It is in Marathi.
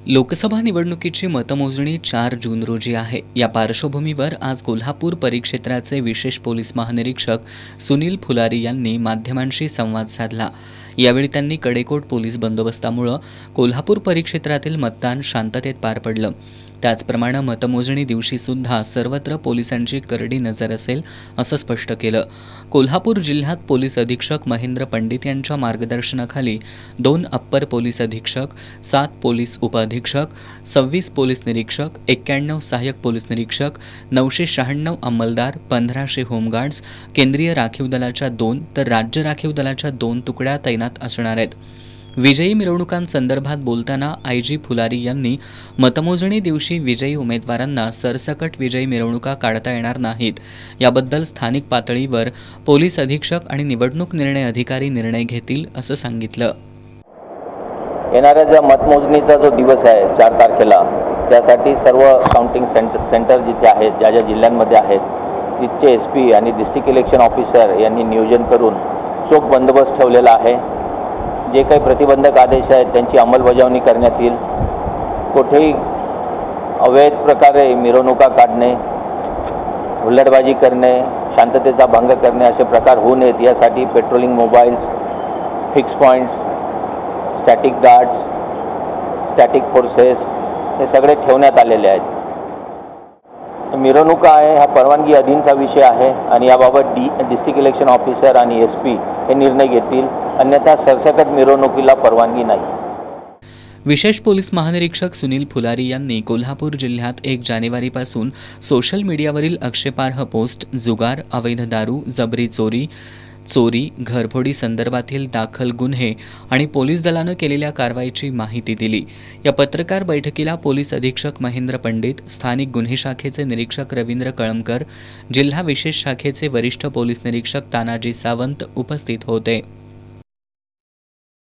लोकसभा निवडणुकीची मतमोजणी 4 जून रोजी आहे। या पार्श्वभूमीवर आज कोल्हापूर परिक्षेत्राचे विशेष पोलीस महानिरीक्षक सुनील फुलारी यांनी माध्यमांशी संवाद साधला। यावेळी त्यांनी कडेकोट पोलीस बंदोबस्तामुळे कोल्हापूर परिक्षेत्रातील मतदान शांततेत पार पडलं। त्याचप्रमाणे मतमोजणी दिवशी सुद्धा सर्वत्र पोलिसांची करडी नजर असेल असं स्पष्ट केलं। कोल्हापूर जिल्ह्यात पोलीस अधीक्षक महेंद्र पंडित यांच्या मार्गदर्शनाखाली 2 अप्पर पोलीस अधीक्षक, 7 पोलीस उपअधीक्षक, 26 पोलीस निरीक्षक, 91 सहाय्यक पोलीस निरीक्षक, 996 अंमलदार, 1500 होमगार्ड्स, केंद्रीय राखीव दलाच्या 2 तर राज्य राखीव दलाच्या 2 तुकड्या तैनात असणार आहेत। विजयी मिरवणुकांसंदर्भात बोलताना आयजी फुलारी यांनी मतमोजणी दिवशी विजयी उमेदवारांना सरसकट विजयी मिरवणुका काढता येणार नाहीत, याबद्दल स्थानिक पातळीवर पोलीस अधीक्षक आणि निवडणूक निर्णय अधिकारी निर्णय घेतील असं सांगितलं। येणाऱ्या ज्या मतमोजणीचा जो दिवस आहे 4 तारखेला, त्यासाठी सर्व काउंटिंग सेंटर जिथे आहेत, ज्या ज्या जिल्ह्यांमध्ये आहेत, तिथचे SP आणि डिस्ट्रिक्ट इलेक्शन ऑफिसर यांनी नियोजन करून चोख बंदोबस्त ठेवलेला आहे। जे काही प्रतिबंधक आदेश आहेत त्यांची अंमलबजावणी करण्यात येईल। कुठेही अवैध प्रकारे मिरवणुका काढणे, हुल्लडबाजी करणे, शांततेचा भंग करणे असे प्रकार होऊ नयेत यासाठी patrolling mobiles, fix points, static guards, static forces हे सगळे ठेवण्यात आलेले आहेत। मिरवणुका आहे हा परवानगी अधीनचा विषय आहे आणि याबाबत डिस्ट्रिक्ट इलेक्शन ऑफिसर आणि SP हे निर्णय घेतील, अन्यथा सरसकट मिरवणुकीला परवानगी नाही। विशेष पोलीस महानिरीक्षक सुनील फुलारी यांनी कोल्हापूर जिल्ह्यात 1 जानेवारीपासून सोशल मीडियावरील आक्षेपार्ह पोस्ट, जुगार, अवैध दारू, जबरी चोरी, घरफोडी संदर्भातील दाखल गुन्हे आणि पोलीस दलानं केलेल्या कारवाईची माहिती दिली। या पत्रकार बैठकीला पोलीस अधीक्षक महेंद्र पंडित, स्थानिक गुन्हे शाखेचे निरीक्षक रवींद्र कळमकर, जिल्हा विशेष शाखेचे वरिष्ठ पोलीस निरीक्षक तानाजी सावंत उपस्थित होते।